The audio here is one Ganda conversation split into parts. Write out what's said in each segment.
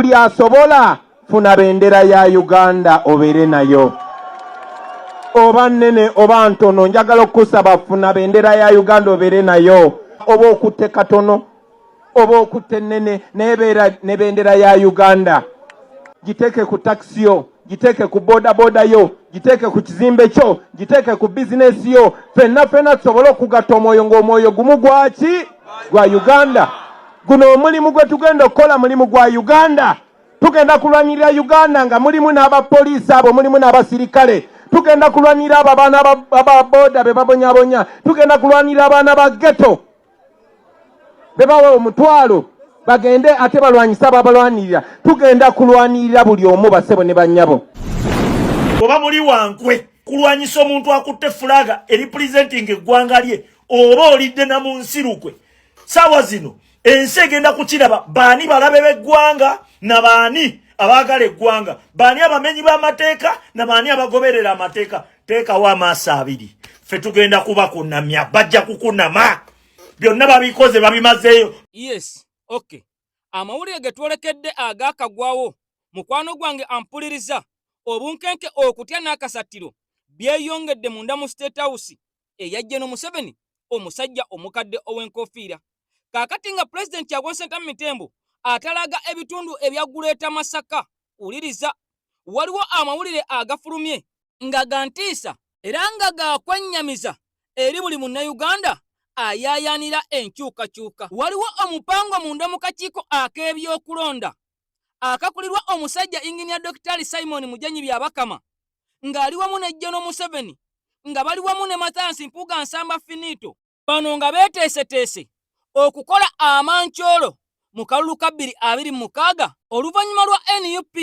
buli asobola funa bendera ya Uganda obeere nayo. Oba nnene oba ntono njagala okusaba funa bendera ya Uganda obeere nayo. Oba okutte katono oba okutte nnene nebeera ne bendera ya Uganda. Giteke ku taxi yo, giteke ku boda yo, giteke ku kizimbe kyo, giteke ku business yo. Fenna tusobole okugatta omwoyo ng'omwoyo gumu gwaki gwa Uganda. Guno omulimu gwe tugenda okukola mulimu gwa Uganda. Tugenda kulwanirira Uganda nga mulimu n'abapoliisi abo, mulimu n'abasirikale. Tugenda kulwanirira abo abaana aba boda be babonyabonya. Tugenda kulwanirira abaana ba ghetto be bawa omutwalo bagende ate balwanyisa ababalwanirira. Tugenda kulwanirira buli omu basebo ne bannyabo. Oba muli wankwe kulwanyisa omuntu akutte fulaga representing eggwanga lye oba olidde na mu nsirukwe. Sawa zino ensi egenda kukiraba baani balabe b'eggwanga na baani abaagala eggwanga, baani abamenyi b'amateeka na baani abagoberera amateeka. Teekawo amaaso abiri, ffe tugenda kubakunamya, bajja kukunama. Byonna babikoze babimazeeyo. Yes, okay. Amawulire ge twolekedde agaakagwawo mukwano gwange ampuliriza obunkenke okutya n'akasatiro byeyongedde munda mu State House eyajje no Museveni omusajja omukadde ow'enkofiira. Kaakati nga President Ssenta Mitembo atalaga ebitundu ebya Guleeta Masaka, uliriza waliwo amawulire agafulumye nga gantiisa era nga gakwennyamiza eri buli munnayuganda ayayanira enkyukakyuka. Waliwo omupango munda mu kakiiko ak'ebyokulonda akakulirwa omusajja Engineer Dr. Simon Mujanyi Byabakama ng'ali wamu ne General Museveni, nga bali wamu ne Mathias Mpuuga Nsamba Finito, bano nga beeteeseteese okukola amancoolo mu kalulu ka 2026 oluvannyuma lwa NUP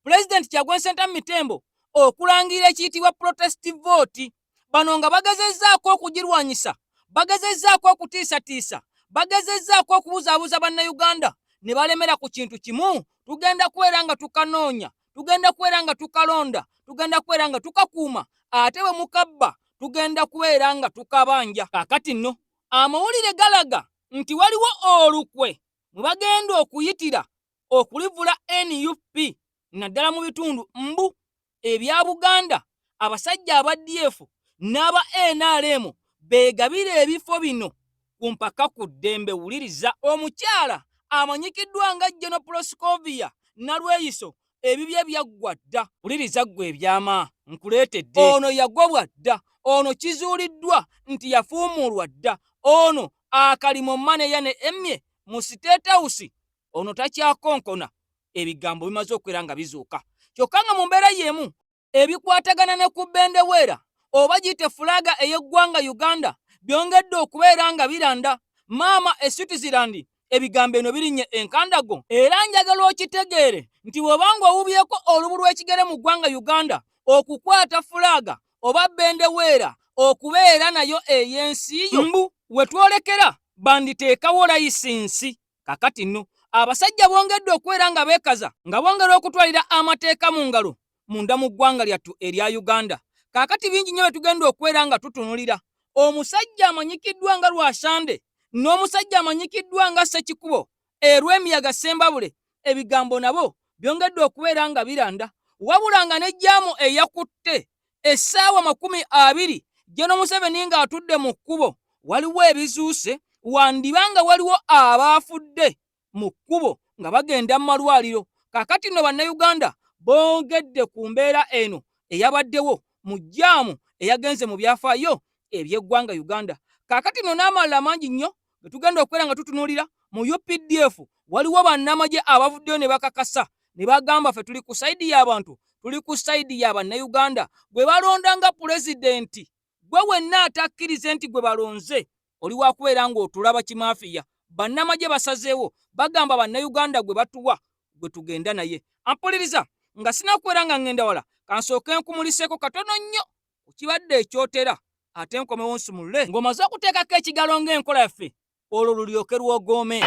President Ssenta Mitembo okulangira ekiyitibwa protest vote. Bano nga bagezezzaako okugirwanyisa, bagezezzaako okutiisatiisa, bagezezzaako okubuzaabuza bannayuganda ne balemera ku kintu kimu. Tugenda kubeera nga tukanoonya, tugenda kubeera nga tukalonda, tugenda kubeera nga tukakuuma, ate bwe mukabba tugenda kubeera nga tukabanja. Kaakati nno amawulire galaga nti waliwo olukwe mwe bagenda okuyitira okulivula NUP naddala mu bitundu mbu ebya Buganda. Abasajja aba DF n'aba NRM beegabira ebifo bino ku mpaka ku ddembe. Wuliriza omukyala amanyikiddwa nga General Proscovia Nalweyiso ebibye byaggwa dda. Wuliriza ggwe ebyama nkuleetedde. Ono yagobwa dda, ono kizuuliddwa nti yafuumuulwa dda, ono akalimo maneya ne emmye mu State House, ono takyakonkona. Ebigambo bimaze okubeera nga bizuuka. Kyokka nga mu mbeera y'emu ebikwatagana ne ku bendeweera oba giyite fulaga ey'eggwanga Uganda byongedde okubeera nga biranda. Maama Switzerland ebigambo eno birinnye enkandago. Era njagala okitegeere nti bw'obanga owubyeko olubu lw'ekigere mu ggwanga Uganda okukwata fulaga oba bendeweera okubeera nayo ey'ensi yo mbu wetwolekera banditeekawo layisinsi. Kakati nno abasajja bongedde okubeera nga beekaza nga bongera okutwalira amateeka mu ngalo munda mu ggwanga lyattu erya Uganda. Kakati bingi nnyo betugenda okubeera nga tutunulira. Omusajja amanyikiddwa nga Lwasande n'omusajja amanyikiddwa nga Ssekikubo Erw'emiyaga Sembabule, ebigambo nabo byongedde okubeera nga biranda. Wabula nga n'ejjaamu eyakutte essaawa 20 General Museveni ng'atudde mu kkubo waliwo ebizuuse, wandibanga waliwo abaafudde mu kkubo nga bagenda mu malwaliro. Kaakati nno bannayuganda bongedde ku mbeera eno eyabaddewo mu jjaamu eyagenze mu byafaayo eby'eggwanga Uganda. Kaakati nno n'amalala mangi nnyo ge tugenda okubeera nga tutunuulira. Mu UPDF waliwo bannamagye abavuddeyo ne bakakasa ne bagamba ffe tuli ku sayidi y'abantu, tuli ku sayidi y'abannayuganda. Gwe balonda nga pulezidenti, gwe wenna atakkirize nti gwe balonze oli wakubeera ng'otulaba kimaafiya. Bannamagye basazeewo bagamba bannayuganda gwe batuwa gwe tugenda naye. Ampuliriza nga sinakubeera nga ngenda wala, kansooke nkumuliseeko katono nnyo ku kibadde ekyotera ate nkomewo nsumulule ng'omaze okuteekako ekigalo ng'enkola yaffe olwo lulyoke lwogoome.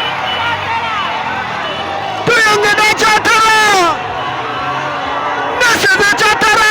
Tuyongedde ekyotera nasebe ekyotera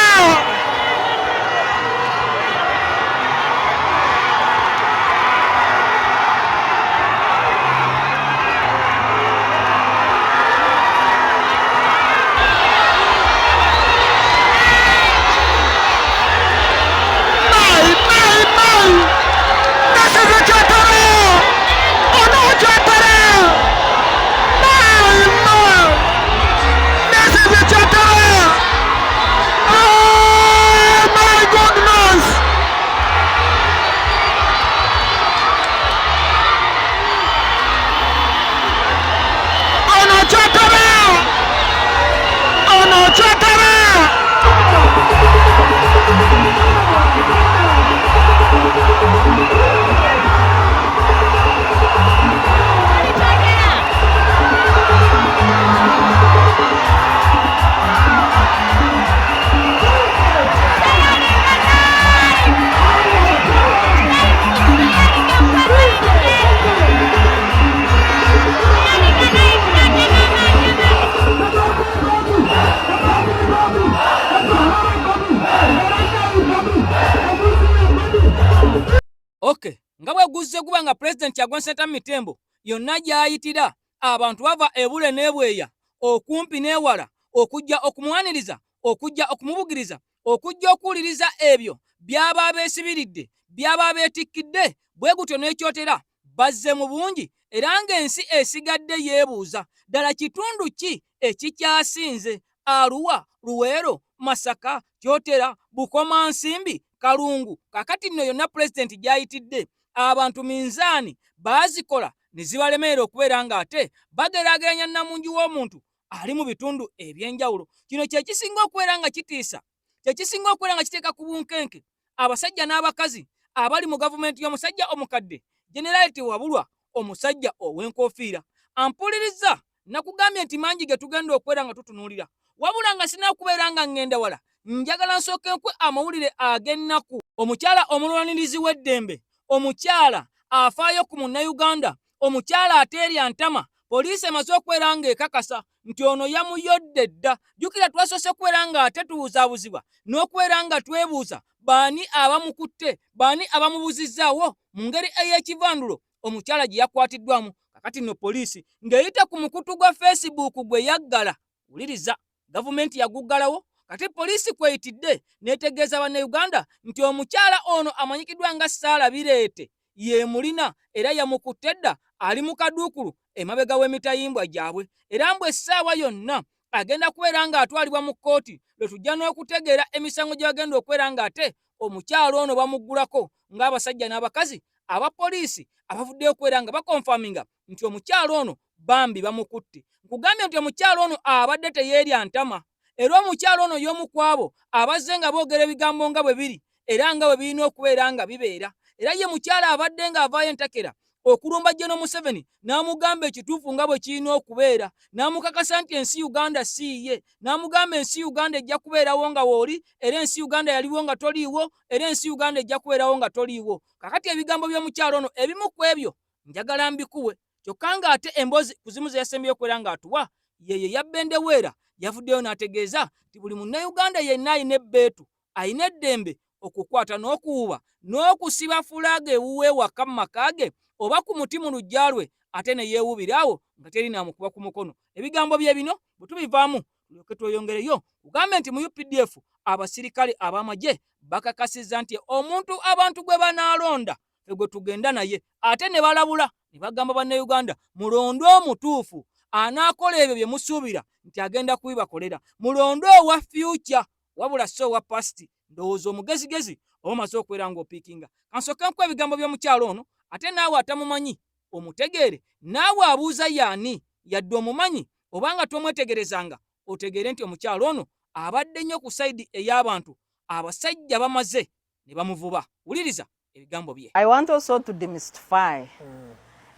nga president Kyagulanyi Ssentamu Mitembo yonna gy'ayitira abantu bava ebule n'ebweya okumpi n'ewala okujja okumuwaniriza okujja okumubugiriza okujja okuwuliriza ebyo by'aba beesibiridde by'aba beetikkidde bwe gutyo n'ekyotera bazze mu bungi era ng'ensi esigadde yeebuuza ddala kitundu ki ekikyasinze Arua, Luweero, Masaka, Kyotera, Bukomansimbi, Kalungu. Kakati nno yonna president gy'ayitidde abantu minzaani baazikola ne zibalemerera okubeera ng'ate bageraageranya namungi w'omuntu ali mu bitundu eby'enjawulo. Kino kye kisinga okubeera nga kitiisa, kye kisinga okubeera nga kiteeka ku bunkenke abasajja n'abakazi abali mu gavumenti y'omusajja omukadde Generality wabulwa omusajja ow'enkofiira. Ampuliriza nakugambye nti mangi ge tugenda okubeera nga tutunuulira, wabula nga sinaakubeera nga ngenda wala. Njagala nsooke nkwe amawulire ag'ennaku. Omukyala omulwanirizi w'eddembe, omukyala afaayo ku munnayuganda, omukyala ateerya ntama, poliisi emaze okubeera ng'ekakasa nti ono yamuyodde dda. Jjukira twasoose kubeera nga tetubuzaabuzibwa n'okubeera nga twebuuza baani abamukutte, baani abamubuzizzaawo mu ngeri ey'ekivandulo omukyala gye yakwatiddwamu. Kakati nno poliisi ng'eyita ku mukutu gwa Facebook gwe yaggala. Wuliriza, gavumenti yaguggalawo. Kati poliisi kweyitidde n'etegeeza bannayuganda nti omukyala ono amanyikiddwa nga Sarah Bireete ye mulina era yamukutte dda, ali mu kaduukulu emabega w'emitayimbwa gyabwe, era mbwe essaawa yonna agenda kubeera ng'atwalibwa mu kkooti lwe tujja n'okutegeera emisango gye bagenda okubeera ng'ate omukyala ono bamuggulako ng'abasajja n'abakazi abapoliisi abavuddeyo okubeera nga bakonfaminga nti omukyala ono bambi bamukutte. Nkugambye nti omukyala ono abadde teyeerya ntama, era omukyala ono y'omu kwabo abazze nga boogera ebigambo nga bwe biri era nga bwe birina okubeera nga bibeera. Era ye mukyala abadde ng'avaayo entakera okulumba General Museveni n'amugamba ekituufu nga bwe kirina okubeera, n'amukakasa nti ensi Uganda si ye, n'amugamba ensi Uganda ejja kubeerawo nga wooli, era ensi Uganda yaliwo nga toliiwo, era ensi Uganda ejja kubeerawo nga toliiwo. Kakati ebigambo by'omukyalo ono ebimu ku ebyo njagala mbikuwe, kyokka ng'ate emboozi ku zimu ze yasembyeyo okubeera ng'atuwa ye Yabbendeweera yavuddeyo n'ategeeza nti buli munnayuganda yenna alina ebbeetu, alina eddembe okukwata n'okuwuba n'okusiba fulaaga ewuwe waka mu maka ge oba ku muti mu luggya lwe, ate ne yeewubiraawo nga teri naamukuba ku mukono. Ebigambo bye bino bwe tubivaamu tulyoke tweyongereyo tugambe nti mu UPDF abasirikale ab'amagye bakakasizza nti omuntu abantu gwe banaalonda fe gwe tugenda naye, ate ne balabula ne bagamba bannayuganda mulonde omutuufu anaakola ebyo bye musuubira nti agenda kubibakolera, mulonde owa future wabula so owa past. Ndowooza omugezigezi oba omaze okubeera ng'opiikinga. Kansooke nkuwa ebigambo by'omukyalo ono, ate naawe atamumanyi omutegeere, naawe abuuza yaani yadde omumanyi obanga tomwetegerezanga otegeere nti omukyalo ono abadde nnyo ku sayidi ey'abantu abasajja bamaze ne bamuvuba. Wuliriza ebigambo bye. I want also to demystify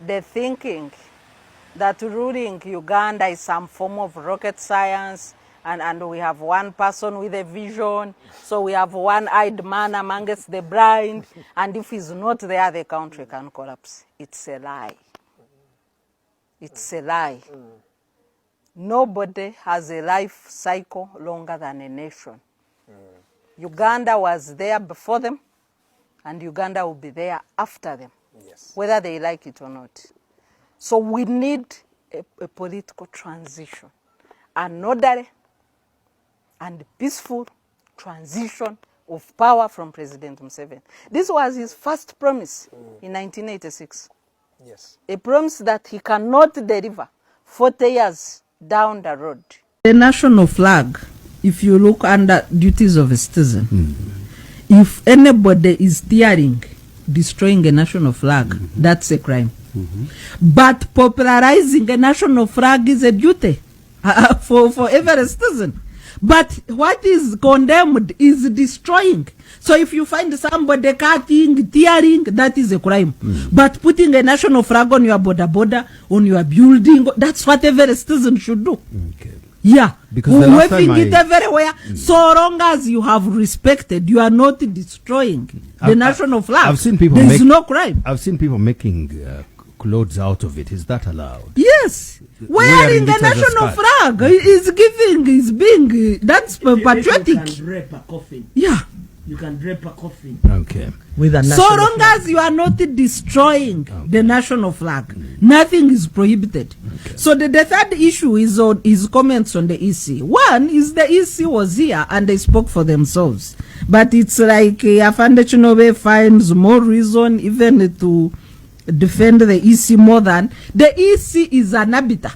the thinking that ruling Uganda is some form of rocket science, and we have one person with a vision, so we have one-eyed man amongst the blind, and if he's not there, the country can collapse. It's a lie. It's a lie. Nobody has a life cycle longer than a nation. Uganda was there before them, and Uganda will be there after them, yes, whether they like it or not. So we need a political transition, an orderly and peaceful transition of power from President Museveni. This was his first promise in 1986. Yes. A promise that he cannot deliver 40 years down the road. The national flag, if you look under duties of a citizen, if anybody is tearing, destroying a national flag, that's a crime. But popularizing a national flag is a duty for every citizen. But what is condemned is destroying. So if you find somebody cutting, tearing, that is a crime. But putting a national flag on your border, on your building, that's what every citizen should do. Okay. Yeah. Because waving it everywhere, so long as you have respected, you are not destroying the national flag. I've seen people there is no crime. I've seen people making clothes out of it. Is that allowed? Yes. Wearing the national flag is giving, is being, that's patriotic. You can drape a coffin. Yeah. You can drape a coffin. Okay. With a So national long flag. as you are not destroying the national flag, nothing is prohibited. So the third issue is comments on the EC. One is the EC was here and they spoke for themselves. But it's like Afande Chinobe finds more reason even to defend the EC more than the EC is an arbiter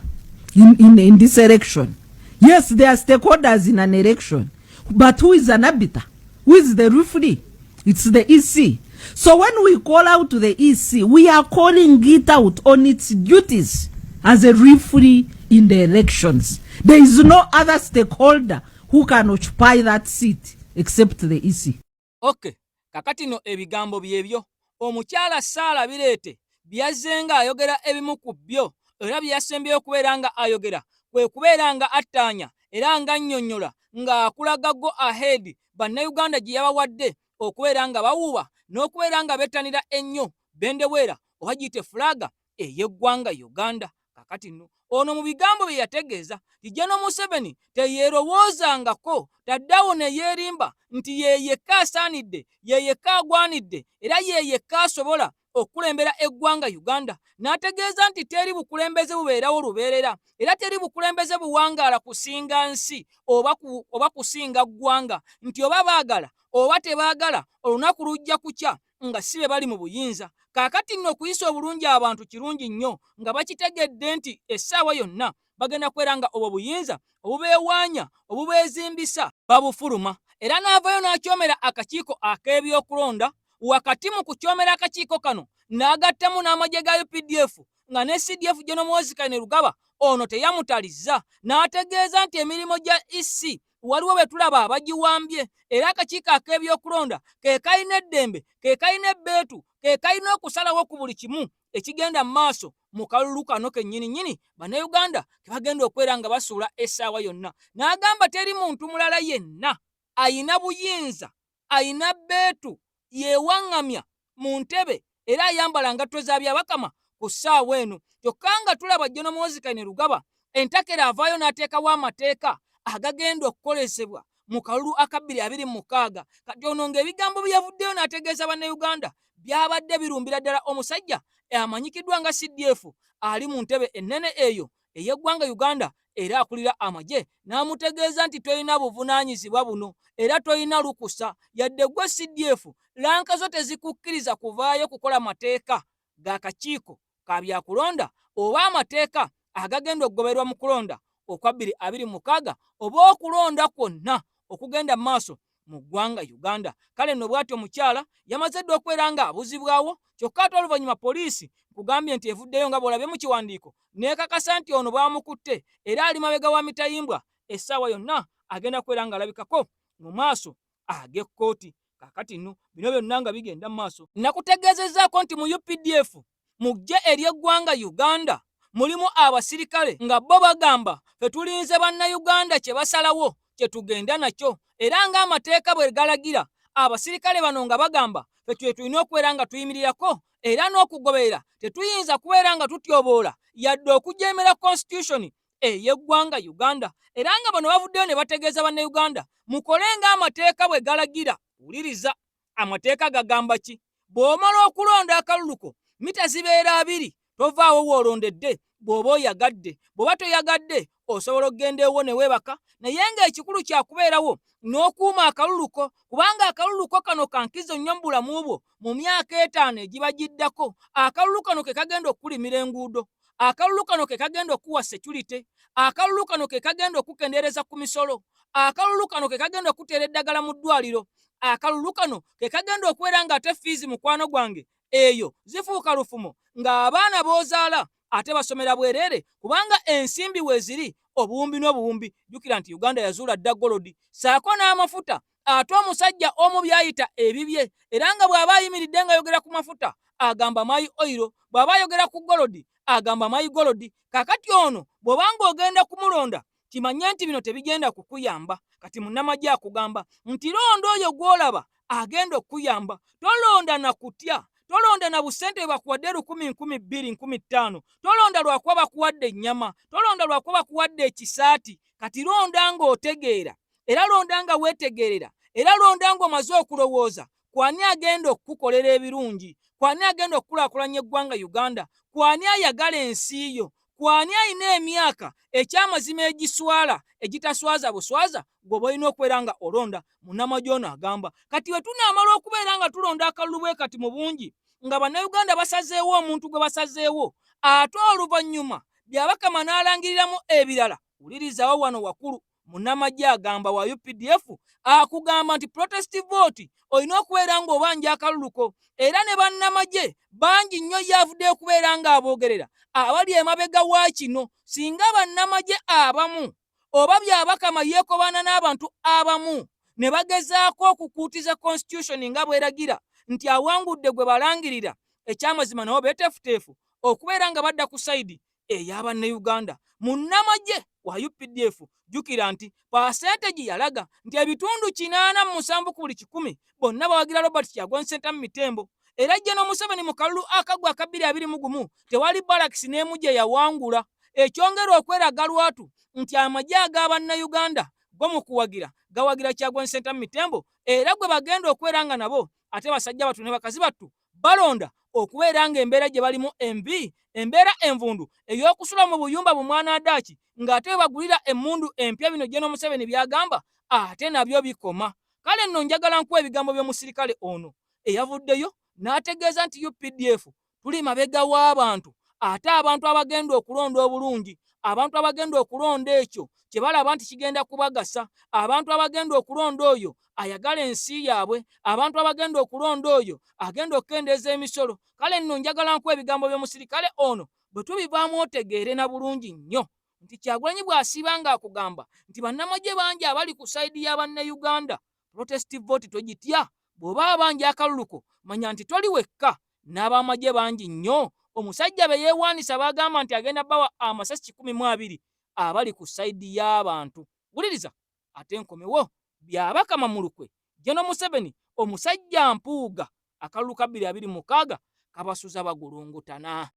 in this election. Yes, they are stakeholders in an election, but who is an arbiter? Who is the referee? It's the EC. So when we call out to the EC, we are calling it out on its duties as a referee in the elections. There is no other stakeholder who can occupy that seat except the EC. Okay, kakati no ebigambo byebyo omukyala Sarah Birete byazenga ayogera ebimu ku byo era byasembyeyo kubeera nga ayogera kwe kubeera nga attaanya era nga nnyonnyola nga akulaga go ahead bannayuganda gye yabawadde okubeera nga bawuuba n'okubeera nga bettanira ennyo bendeweera oba giyite fulaga ey'eggwanga Uganda. Kakati nno ono mu bigambo bye yategeeza General Museveni teyeerowoozangako taddawo ne yeerimba nti yeyekka asaanidde yeyekka agwanidde era yeyekka asobola okulembera eggwanga Uganda. N'ategeeza nti teri bukulembeze bubeerawo lubeerera era teri bukulembeze buwangaala kusinga nsi oba kusinga ggwanga, nti oba baagala oba tebaagala olunaku lujja kukya nga si be bali mu buyinza. Kaakati nno okuyisa obulungi abantu kirungi nnyo nga bakitegedde nti essaawa yonna bagenda kwera nga obwo buyinza obubeewaanya obubeezimbisa babufuluma. Era n'avayo n'akyomera akakiiko ak'ebyokulonda. Wakati mu kukyomera akakiiko kano n'agattamu n'amagye ga UPDF nga ne CDF General Muhoozi Kainerugaba ono teyamutalizza. N'ategeeza nti emirimu gya EC waliwo be tulaba abagiwambye era akakiiko ak'ebyokulonda ke kalina eddembe ke kalina ebbeetu ke kalina okusalawo ku buli kimu ekigenda mu maaso mu kalulu kano kennyini bannayuganda ke bagenda okwera nga basuula essaawa yonna. N'agamba teri muntu mulala yenna ayina buyinza ayina bbeetu yeewaŋŋamya mu ntebe era ayambala ngatto za byabakama ku ssaawa eno. Kyokka nga tulaba General Muhoozi Kainerugaba entakera avaayo n'ateekawo amateeka agagenda okukolesebwa mu kalulu aka 2026. Kati ono ng'ebigambo byavuddeyo n'ategeeza bannayuganda byabadde birumbira ddala omusajja amanyikiddwa nga CDF ali mu ntebe ennene eyo ey'eggwanga Uganda era akulira amagye. N'amutegeeza nti toyina buvunaanyizibwa buno era toyina lukusa yadde gwe CDF lanka zo tezikukkiriza kuvaayo kukola mateeka ga kakiiko ka byakulonda oba amateeka agagenda okugoberwa mu kulonda okwa 2026 oba okulonda kwonna okugenda maaso mu ggwanga Uganda. Kale nno bw'atyo omukyala yamaze dde okwera nga abuzibwawo, kyokka ate oluvannyuma poliisi kugambye nti evuddeyo nga bw'olabye mu kiwandiiko neekakasa nti ono baamukutte era ali mabega wa mitayimbwa essaawa yonna agenda kwera nga alabikako mu maaso ag'ekkooti. Kakati nno bino byonna nga bigenda mu maaso, nakutegeezezzaako nti mu UPDF mu ggye ery'eggwanga Uganda mulimu abasirikale nga bo bagamba fe tulinze bannayuganda kye basalawo kye tugenda nakyo era ng'amateeka bwe galagira. Abasirikale bano nga bagamba fe twe tulina okubeera nga tuyimirirako era n'okugoberera tetuyinza kubeera nga tutyoboola yadde okujeemera constitution ey'eggwanga Uganda. Era nga bano bavuddeyo ne bategeeza bannayuganda mukole ng'amateeka bwe galagira. Wuliriza, amateeka gagamba ki? Bw'omala okulonda akaluluko mita zibeera 2 tovaawo woolondedde bw'oba oyagadde. Bw'oba toyagadde osobola okugenda ewo ne weebaka, naye ng'ekikulu kyakubeerawo n'okuuma akaluluko, kubanga akaluluko kano kankizo nnyo mu bulamu bwo mu myaka 5 egiba giddako. Akalulu kano ke kagenda okulimira enguudo, akalulu kano ke kagenda okuwa security, akalulu kano ke kagenda okukendeereza ku misolo, akalulu kano ke kagenda okuteera eddagala mu ddwaliro, akalulu kano ke kagenda okubeera nga ate fiizi mukwano gwange eyo zifuuka lufumo ng'abaana b'ozaala ate basomera bwereere kubanga ensimbi weeziri obuwumbi n'obuwumbi. Jjukira nti Uganda yazuula dda golodi saako n'amafuta ate omusajja omu byayita ebibye era nga bw'aba ayimiridde ng'ayogera ku mafuta agamba mayi oyiro, bw'aba ayogera ku golodi agamba mayi golodi. Kakati ono bw'obanga ogenda kumulonda kimanye nti bino tebigenda kukuyamba. Kati munnamagye akugamba nti londa oyo gw'olaba agenda okuyamba, tolonda na kutya, tolonda na busente bakuwadde 10,000, 20,000, 15,000, tolonda lwakuba bakuwadde ennyama, tolonda lwakuba bakuwadde ekisaati. Kati londa ng'otegeera era londa nga weetegeerera era londa ng'omaze okulowooza kwani agenda okukukolera ebirungi, kwani agenda okukulaakulanya eggwanga Uganda, kwani ayagala ensi yo, kwani ayina emyaka ekyamazima egiswala egitaswaza buswaza, gwoba olina okubeera nga olonda. Munnamagye ono agamba kati we tunaamala okubeera nga tulonda akalulu bwe kati mu bungi nga bannayuganda basazeewo omuntu gwe basazeewo, ate oluvannyuma byabakama n'alangiriramu ebirala. Wulirizawo wano wakulu, munnamagye agamba wa UPDF akugamba nti protest vote olina okubeera ng'obanja akaluluko, era ne bannamagye bangi nnyo yavudde okubeera ng'aboogerera abali emabega wa kino. Singa bannamagye abamu oba byabakama yeekobana n'abantu abamu ne bagezaako okukuutiza constitution nga bweragira nti awangudde gwe balangirira, ekyamazima nabo beeteefuteefu okubeera nga badda ku sayidi ey'abannayuganda. Munnamagye wa UPDF jjukira nti pasentegi yalaga nti ebitundu 87 ku buli 100 bonna bawagira Robert Kyagulanyi Ssentamu Mitembo, era General Museveni mu kalulu akagwa aka 2021 tewali balakisi n'emu gye yawangula. Ekyongera okweraga lwatu nti amagye ag'abannayuganda go mu kuwagira gawagira Kyagulanyi Ssentamu Mitembo, era gwe bagenda okweera nga nabo ate basajja battu ne bakazi battu balonda okubeera nga embeera gye balimu embi, embeera envundu ey'okusula mu buyumba bumwana adaaki, ng'ate we bagulira emmundu empya bino General Museveni byagamba ate nabyo bikoma. Kale nno njagala nkuwa ebigambo by'omusirikale ono eyavuddeyo n'ategeeza nti UPDF tuli mabega w'abantu, ate abantu abagenda okulonda obulungi, abantu abagenda okulonda ekyo kye balaba nti kigenda kubagasa, abantu abagenda okulonda oyo ayagala ensi yaabwe, abantu abagenda okulonda oyo agenda okukendeeza emisolo. Kale nno njagala nkuwa ebigambo by'omusirikale ono bwe tubivaamu otegeere na bulungi nnyo nti Kyagulanyi bw'asiiba ng'akugamba nti bannamagye bangi abali ku sayidi y'abannayuganda, protest vote togitya. Bw'oba abanja akaluluko manya nti toli wekka, n'abamagye bangi nnyo. Omusajja be yeewaanisa bagamba nti agenda bawa amasasi 12 abali ku sayidi y'abantu. Wuliriza ate nkomewo, byabakama mu lukwe General Museveni omusajja mpuuga, akalulu ka 2026 kabasuza bagulungutana.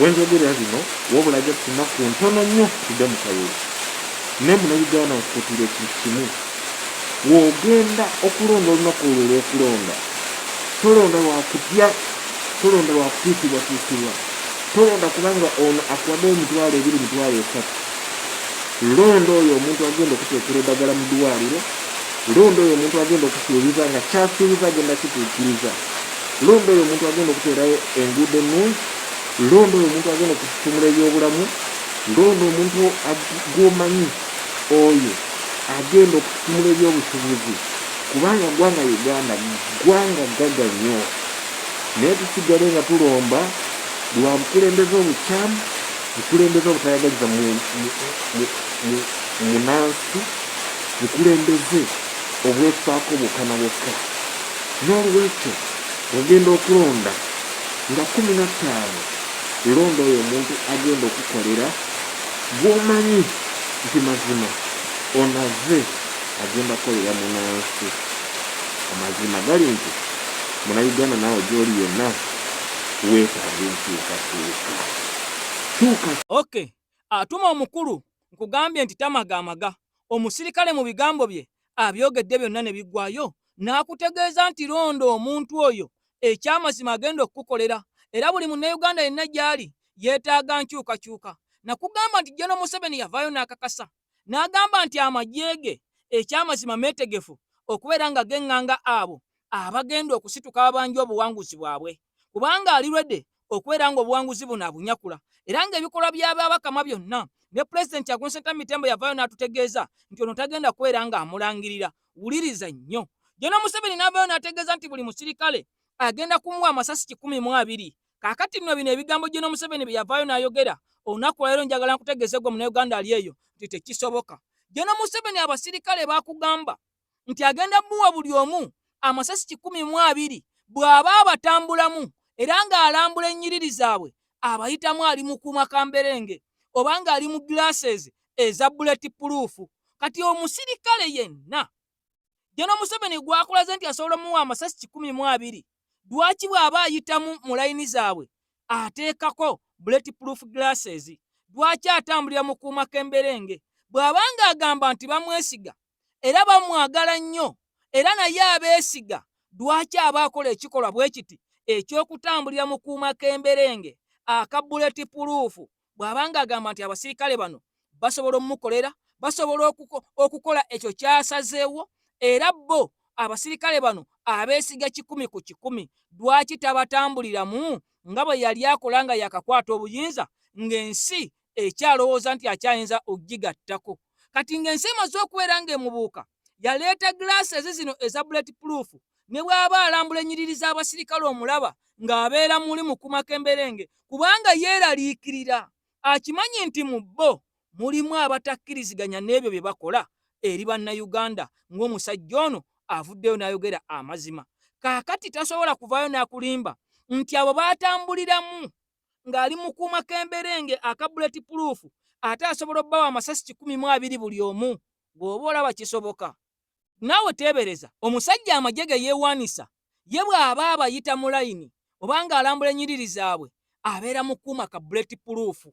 Wenjogera bino wabula gye tunaku ntono nnyo tudde mu kayulu ne munnayuganda nkutira ekintu kimu, w'ogenda okulonda olunaku olwo olw'okulonda tolonda lwakutya, tolonda lwakutiitibwatiitibwa, tolonda kubanga ono akuwadde 2,000 londa oyo omuntu agenda okuteekera eddagala mu ddwaliro, londa oyo omuntu agenda okusuubiza nga kyasuubiza agenda kituukiriza, londa oyo omuntu agenda okuteerayo enguudo ennungi, londa oyo omuntu agenda okututumula ebyobulamu, londa omuntu gw'omanyi oyo agenda okututumula ebyobusuubuzi, kubanga ggwanga Uganda ggwanga ggaga nnyo. Naye tusigale nga tulomba lwa bukulembeze obukyamu, bukulembeze obutayagaliza munansi, bukulembeze obwefaako bukana bwokka. N'olwekyo ogenda okulonda nga 15 londa oyo omuntu agenda okukolera gw'omanyi nti mazima onaze agenda kukolera munansi. Amazima gali nti munnayuganda naawe gy'oli yonna weetaaga enkyukakyuka. Okay, atuma omukulu nkugambye nti tamagaamaga. Omusirikale mu bigambo bye abyogedde byonna ne biggwayo, n'akutegeeza nti londa omuntu oyo ekyamazima agenda okukukolera, era buli munnayuganda yenna gy'ali yeetaaga nkyukakyuka. Nakugamba nti General Museveni yavaayo n'akakasa n'agamba nti amagye ge ekyamazima meetegefu okubeera nga geŋŋanga abo abagenda okusituka abanja obuwanguzi bwabwe, kubanga ali lwedde okubeera nga obuwanguzi buno abunyakula, era ng'ebikolwa by'ababakama byonna ne Pulezidenti Kyagulanyi Ssentamu Mitembo yavaayo n'atutegeeza nti ono tagenda kubeera nga amulangirira. Wuliriza nnyo, General Museveni n'avaayo n'ategeeza nti buli musirikale agenda kumuwa amasasi 12. Kaakati nno bino ebigambo General Museveni bye yavaayo n'ayogera olunaku lwa leero, njagala nkutegeeze gwe munnayuganda ali eyo nti tekisoboka. General Museveni abasirikale baakugamba nti agenda muwa buli omu amasasi 12 bw'aba abatambulamu, era ng'alambula ennyiriri zaabwe abayitamu ali mu kuuma kamberenge oba ng'ali mu glasses eza bulletproof. Kati omusirikale yenna General Museveni gwakulaze nti asobola muwa amasasi 12, lwaki bw'aba ayitamu mu layini zaabwe ateekako bulletproof glasses? Lwaki atambulira mu kuuma kemberenge? Bw'aba ng'agamba nti bamwesiga era bamwagala nnyo era naye abeesiga lwaki abaakola ekikolwa bwe kiti eky'okutambulira mu kuuma k'emberenge aka bulletproof bw'abanga agamba nti abasirikale bano basobola omukolera, basobola okukola ekyo kyasazeewo, era bo abasirikale bano abeesiga 100 ku 100 lwaki tabatambuliramu nga bwe yali akola nga yakakwata obuyinza ng'ensi ekyalowooza nti akyayinza okugigattako. Kati ng'ensi emaze okubeera ng'emubuuka yaleeta glasses zino eza bulletproof, ne bw'aba alambula ennyiriri z'abasirikale omulaba ng'abeera muli mu kuuma k'emberenge kubanga yeeraliikirira akimanyi nti mu bo mulimu abatakkiriziganya n'ebyo bye bakola eri bannayuganda ng'omusajja ono avuddeyo n'ayogera amazima. Kaakati tasobola kuvaayo n'akulimba nti abo baatambuliramu ng'ali mu kuuma k'emberenge aka bulletproof ate asobola obbawa amasasi 12 buli omu. Bw'oba olaba kisoboka naawe teebereza omusajja amagye ge yeewaanisa ye bw'aba abayita mu layini obanga alambula ennyiriri zaabwe abeera mu kuuma ka bulletproof.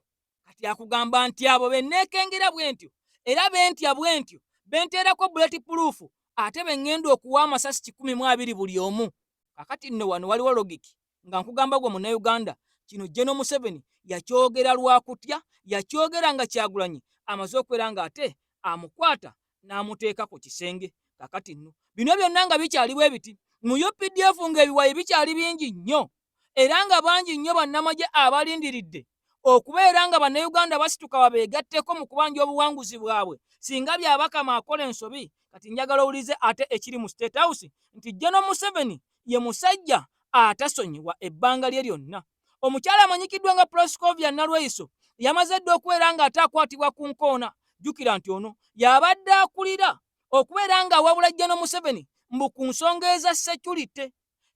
Kati akugamba nti abo benneekengera bwe ntyo era bentya bwe ntyo benteerako bulletproof ate beŋŋenda okuwa amasasi 12 buli omu. Kakati nno wano waliwo logiki nga nkugamba gwe munnayuganda kino General Museveni yakyogera lwakutya, yakyogera nga Kyagulanyi amaze okubeera ng'ate amukwata n'amuteeka ku kisenge. Kakati nno bino byonna nga bikyali bwe biti mu UPDF ng'ebiwayi bikyali bingi nnyo era nga bangi nnyo bannamagye abalindiridde okubeera nga bannayuganda basituka babeegatteko mu kubanja obuwanguzi bwabwe singa byabakama akola ensobi. Kati njagala owulize ate ekiri mu State House nti General Museveni ye musajja atasonyiwa ebbanga lye lyonna. Omukyala amanyikiddwa nga Proscovia Nalweyiso yamaze dda okubeera ng'ate akwatibwa ku nkoona. Jjukira nti ono y'abadde akulira okubeera ng'awabula General Museveni mbu ku nsonga eza security.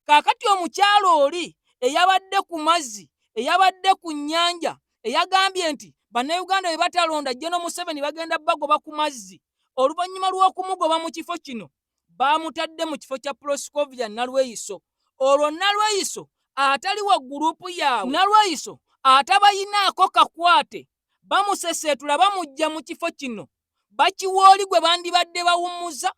Kaakati omukyala oli eyabadde ku mazzi, eyabadde ku nnyanja, eyagambye nti bannayuganda bwe batalonda General Museveni bagenda bagoba ku mazzi, oluvannyuma lw'okumugoba mu kifo kino baamutadde mu kifo kya Proscovia Nalweyiso. Olwo Nalweyiso atali wa gurupu yaabwe, Nalweyiso atabayinaako kakwate, bamuseseetula bamujja mu kifo kino bakiwooli gwe bandibadde bawummuza,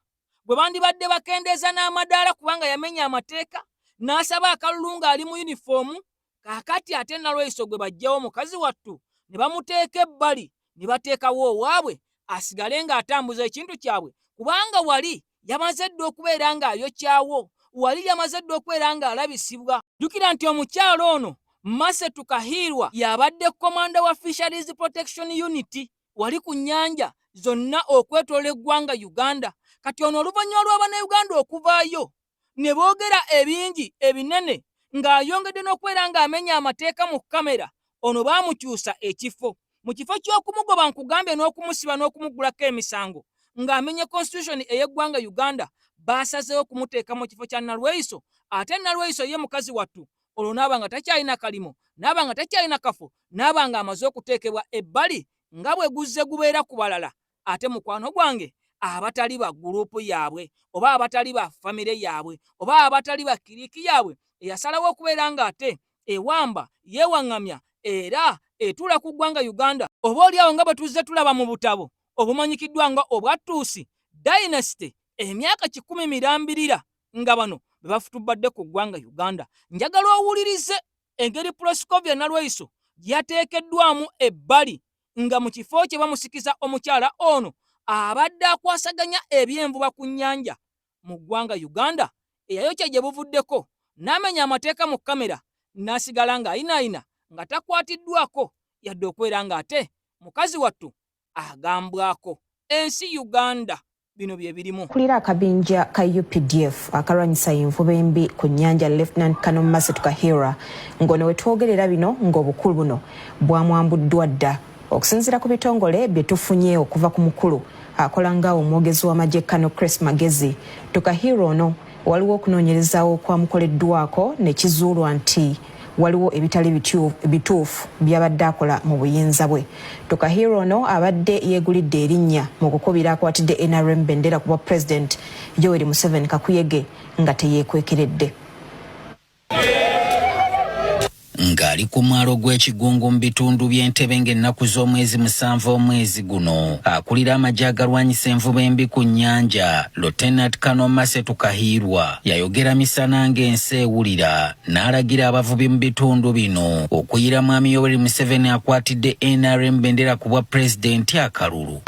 gwe bandibadde bakendeeza n'amadaala kubanga yamenya amateeka n'asaba akalulu ng'ali mu yunifoomu. Kaakati ate Nalweyiso gwe bajjawo mukazi wattu ne bamuteeka ebbali ne bateekawo owaabwe asigale ng'atambuza ekintu kyabwe kubanga wali yamaze dda okubeera ng'ayokyawo, wali yamaze dda okubeera ng'alabisibwa. Jjukira nti omukyalo ono Masetu Kahirwa y'abadde komanda wa Fisheries Protection Unit wali ku nnyanja zonna okwetoola eggwanga Uganda. Kati ono oluvannyuma lw'Abannayuganda okuvaayo ne boogera ebingi ebinene ng'ayongedde n'okubeera ng'amenya amateeka mu kamera, ono baamukyusa ekifo. Mu kifo ky'okumugoba nkugambye n'okumusiba n'okumugulako emisango ng'amenye constitution ey'eggwanga Uganda, baasazeewo kumuteeka mu kifo kya Nalweyiso. Ate Nalweyiso ye mukazi wattu olwo n'aba nga takyalina kalimo, n'aba nga takyalina kafo, n'aba nga amaze okuteekebwa ebbali nga bwe guzze gubeera ku balala. Ate mukwano gwange abatali ba gurupu yaabwe oba abatali ba famire yaabwe oba abatali ba kiriiki yaabwe eyasalawo okubeera ng'ate ewamba yeewaŋŋamya era etuula ku ggwanga Uganda, oba oliawo nga bwe tuzze tulaba mu butabo obumanyikiddwa nga obwattuusi dynasty emyaka 10 mirambirira nga bano be bafutubadde ku ggwanga Uganda. Njagala owulirize engeri Proscovia Nalweyiso yateekeddwamu ebbali nga mu kifo kye bamusikiza omukyala ono abadde akwasaganya ebyenvuba ku nnyanja mu ggwanga Uganda, eyayokya gye buvuddeko n'amenya amateeka mu kamera n'asigala ng'ayinaayina nga takwatiddwako yadde okubeera ng'ate mukazi wattu agambwako. Ensi Uganda bino bye birimu. Kulira akabinja ka UPDF akarwanyisa envuba embi ku nnyanja Lieutenant Colonel Masetu Kahirwa ng'ono we twogerera bino ng'obukulu buno bwamwambuddwa dda okusinziira ku bitongole bye tufunye okuva ku mukulu akola nga omwogezi w'amagye Colonel Chris Magezi. Kahirwa ono waliwo okunoonyerezaawo kwamukoleddwako ne kizuulwa nti waliwo ebitali bituufu byabadde akola mu buyinza bwe. Kahirwa ono abadde yeegulidde erinnya mu kukubira akwatidde NRM bendera ku bwa President Yoweri Museveni Kakuyege nga teyeekwekeredde. ng'ali ku mwalo gw'ekigungu mu bitundu by'Entebbe ng'ennaku z'omwezi 7 omwezi guno. Akulira amagye agalwanyisa envuba embi ku nnyanja Lieutenant Colonel Masetu Kahiirwa yayogera misana ng'ensi ewulira n'alagira abavubi mu bitundu bino okuyira Mwami Yoweri Museveni akwatidde NRM bendera ku bwa pulezidenti akalulu.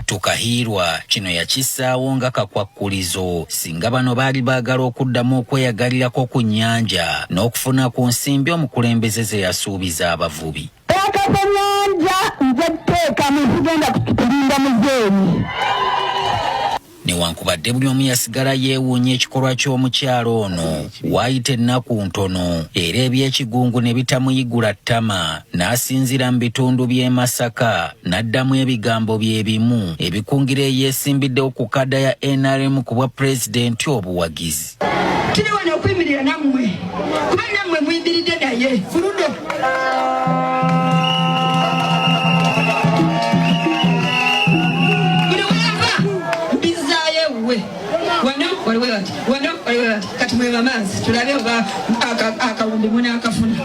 Tukahiirwa kino yakissaawo nga kakwakkulizo singa bano baali baagala okuddamu okweyagalirako ku nnyanja n'okufuna ku nsimbi omukulembeze ze yasuubiza abavubi. Newankubadde buli omu yasigala yeewuunya ekikolwa ky'omukyalo ono waayita ennaku ntono era ebyekigungu ne bitamuyigula ttama n'asinzira mu bitundu by'e Masaka n'addamu ebigambo bye bimu ebikungira eyeesimbiddewo ku kadda ya NRM ku bwa pulezidenti obuwagizi. Tuli wano okuyimirira nammwe kuba nammwe muyimiridde naye fuludo. Kati mweba maazi tulabe oba akawumbi muna akafuna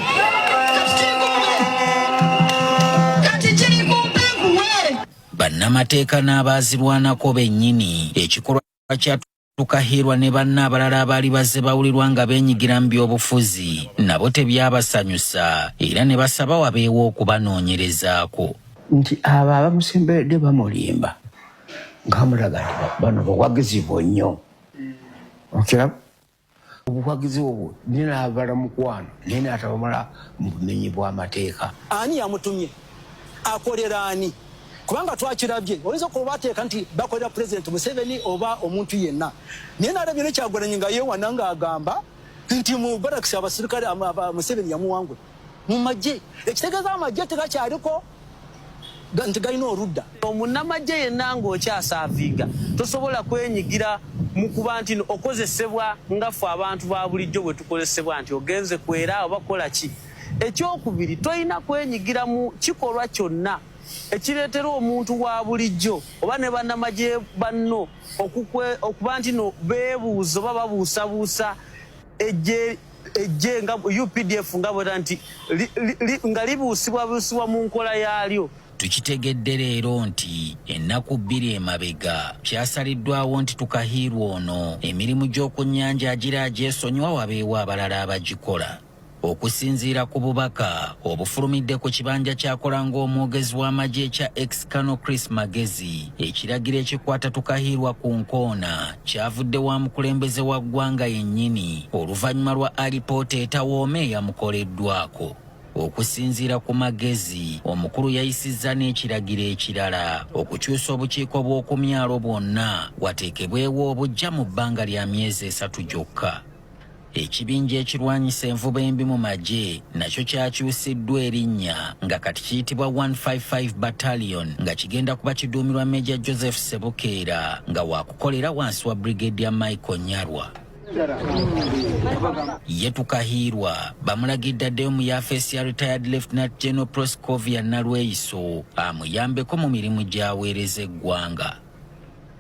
kati kiri kumpanguwe. Bannamateeka n'abaazirwanako bennyini ekikolwa kya Tukahiirwa ne banna abalala abaali bazze bawulirwa nga beenyigira mu byobufuzi nabo tebyabasanyusa era ne basaba wabeewo okubanoonyerezaako. Nti abo abamusemberedde bamulimba ng'amulaga nti bano bawagizi nnyo. Okiraba obuwagizi obwo nina abala mukwano nina atabamala mu bumenyi bw'amateeka. Ani yamutumye akolera ani? Kubanga twakirabye oyinza okuba bateeka nti bakolera President Museveni oba omuntu yenna. Naye nalabye ne Kyagulanyi nga yeewana ng'agamba nti mu barakisi abasirikale Museveni yamuwangula mu magye. Ekitegeeza amagye tegakyaliko nti galina oludda. Omunnamagye yenna ng'okyasaavinga tosobola kwenyigira mu kuba nti okozesebwa nga ffe abantu ba bulijjo bwe tukozesebwa nti ogenze kwera oba kola ki. Ekyokubiri toyina kwenyigira mu kikolwa kyonna ekireetera omuntu wa bulijjo oba ne bannamagye banno okuba nti no beebuuza oba babuusabuusa ejje nga UPDF nga bwera nti nga libuusibwabuusibwa mu nkola yaalyo. Tukitegedde leero nti ennaku 2 emabega kyasaliddwawo nti Tukahiirwa ono emirimu gy'oku nnyanja agira agyesonyiwa wabeewo abalala abagikola. Okusinziira ku bubaka obufulumidde ku kibanja kyakola ng'omwogezi w'amagye ekya ex-Colonel Chris Magezi, ekiragiro ekikwata Tukahiirwa ku nkoona kyavudde wa mukulembeze wa ggwanga yennyini oluvannyuma lwa alipoota etawooma eyamukoleddwako. Okusinziira ku Magezi, omukulu yayisizza n'ekiragiro ekirala okukyusa obukiiko bw'oku myalo bwonna wateekebwewo obujja mu bbanga lya myezi 3 gyokka. Ekibinja ekirwanyisa envuba embi mu magye nakyo kyakyusiddwa erinnya nga kati kiyitibwa 155 Battalion nga kigenda kuba kiduumirwa Major Joseph Sebukeera nga waakukolera wansi wa Brigadier Michael Nyarwa. Ye Tukahiirwa bamulagidde addeyo mu yafeesi ya Retired Lieutenant General Proscovia Nalweyiso amuyambeko mu mirimu gy'aweereza eggwanga.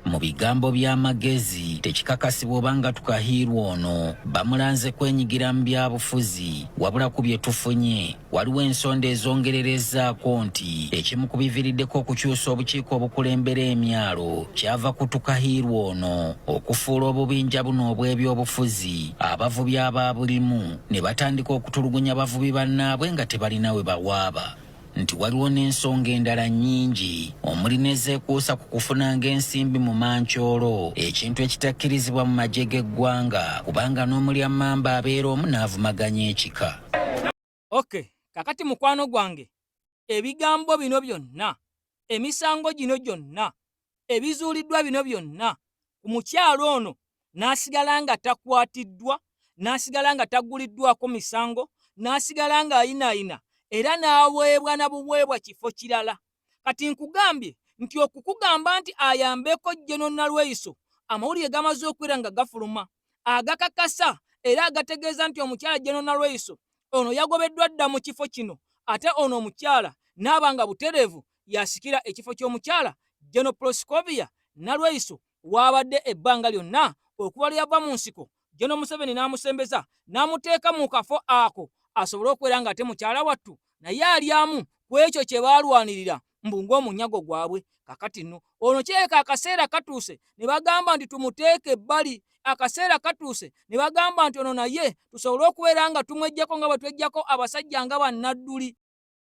Mu bigambo by'amagezi tekikakasibwa obanga Tukahiirwa ono bamulanze kwenyigira mu byabufuzi wabula ku bye tufunye waliwo ensonda ezongererezaako nti ekimu ku biviiriddeko okukyusa obukiiko obukulembera emyalo kyava ku Tukahiirwa ono okufuula obubinja buno obw'ebyobufuzi abavubi abaabulimu ne batandika okutulugunya bavubi bannaabwe nga tebalina we bawaaba. Nti waliwo n'ensonga endala nnyingi omuli n'ezeekuusa ku kufunanga ensimbi mu mancoolo ekintu ekitakkirizibwa mu magye g'eggwanga kubanga n'omulya mmamba abeera omu n'avumaganya ekika. Kakati mukwano gwange ebigambo bino byonna emisango gino gyonna ebizuuliddwa bino byonna ku mukyalo ono n'asigala nga takwatiddwa n'asigala nga taguliddwako misango n'asigala nga ayinaayina era n'aweebwa na buweebwa kifo kirala. Kati nkugambye nti okukugamba nti ayambeko General Nalweyiso amawulire gamaze okwera nga gafuluma agakakasa era agategeeza nti omukyala General Nalweyiso ono yagobeddwa dda mu kifo kino ate ono omukyala n'abanga butereevu yasikira ekifo ky'omukyala General Proscovia Nalweiso wabadde ebbanga lyonna okuba lyava mu nsiko General Museveni n'amusembeza n'amuteeka mu kafo ako asobole okubeera nga ate mukyala wattu naye alyamu ku ekyo kye baalwanirira mbunga omunyago gwabwe. Kakati nno ono kyeka akaseera katuuse ne bagamba nti tumuteeke ebbali, akaseera katuuse ne bagamba nti ono naye tusobole okubeera nga tumwejjako nga bwe twejjako abasajja nga bannadduli.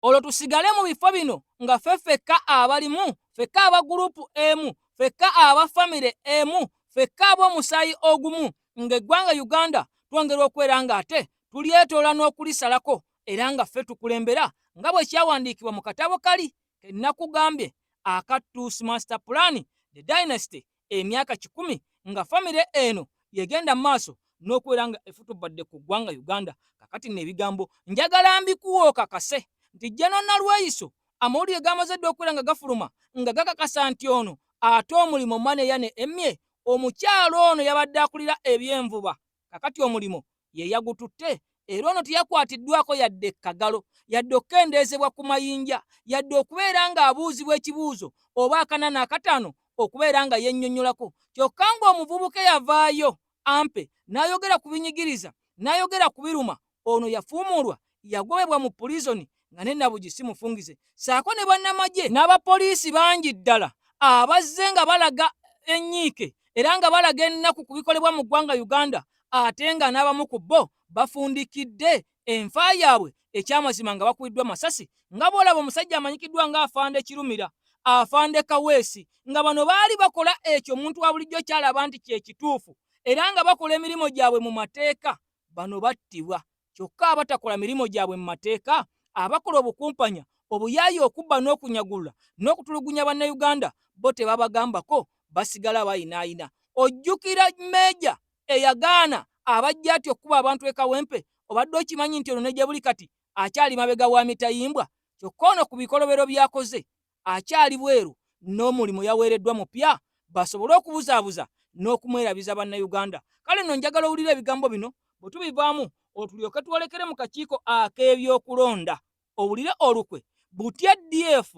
Olwo tusigale mu bifo bino nga feffekka abalimu, fekka aba gurupu emu, fekka aba famire emu, fekka ab'omusaayi ogumu, ng'eggwanga Uganda twongera okubeera nga ate tulyetoola n'okulisalako era nga ffe tukulembera nga bwe kyawandiikibwa mu katabo kali ke nnakugambye aka Tusi Master Plan the Dynasty emyaka 10 nga famire eno yegenda maaso n'okubeera nga efutubadde ku ggwanga Uganda. Kakati n'ebigambo njagala mbikuwa okakase nti General Nalweiso amawulire gamaze dde okubeera nga gafuluma nga gakakasa nti ono ate omulimo Maneya ne Emye omukyalo ono yabadde akulira ebyenvuba. Kakati omulimo ye yagututte era ono teyakwatiddwako yadde kagalo, yadde okukendeezebwa ku mayinja, yadde okubeera nga abuuzibwa ekibuuzo oba akanana akataano okubeera nga yennyonnyolako. Kyokka ng'omuvubuka yavaayo ampe n'ayogera ku binyigiriza n'ayogera ku biruma, ono yafuumuulwa yagobebwa mu pulizoni nga ne Nabugisi mufungize, saako ne bannamagye n'abapoliisi bangi ddala abazze nga balaga ennyiike era nga balaga ennaku ku bikolebwa mu ggwanga Uganda, ate nga n'abamu ku bo bafundikidde enfa yaabwe ekyamazima nga bakubiddwa masasi nga bw'olaba omusajja amanyikiddwa nga Afande Kirumira, Afande Kaweesi, nga bano baali bakola ekyo omuntu wa bulijjo kyalaba nti kye kituufu era nga bakola emirimu gyabwe mu mateeka. Bano battibwa, kyokka abatakola mirimu gyabwe mu mateeka, abakola obukumpanya, obuyaayi, okubba n'okunyagulula n'okutulugunya bannayuganda, bo tebabagambako, basigala bayinaayina. Ojjukira Meeja eyagaana abajja ati okuba abantu ekawempe, obadde okimanyi nti ono ne gye buli kati akyali mabega wa mitayimbwa? Kyokka ono ku bikolobero byakoze akyali bweru n'omulimu yaweereddwa mupya basobole okubuzaabuza n'okumwerabiza bannayuganda. Kale nno njagala owulira ebigambo bino bwe tubivaamu otulyoke tuwolekere mu kakiiko ak'ebyokulonda owulire olukwe butya DF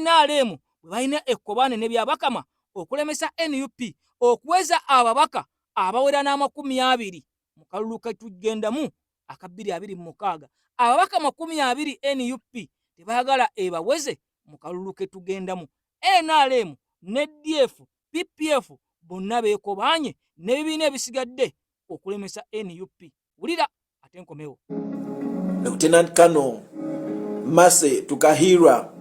NRM bwe balina ekkobaane ne byabakama okulemesa NUP okuweza ababaka abawera n'20 mu kalulu ke tugendamu aka 2026. Ababaka 20 NUP tebayagala ebaweze mu kalulu ke tugendamu. NRM ne DF PPF bonna beekobaanye n'ebibiina ebisigadde okulemesa NUP. Wulira ate nkomewo. Lieutenant Colonel Mase Tukahira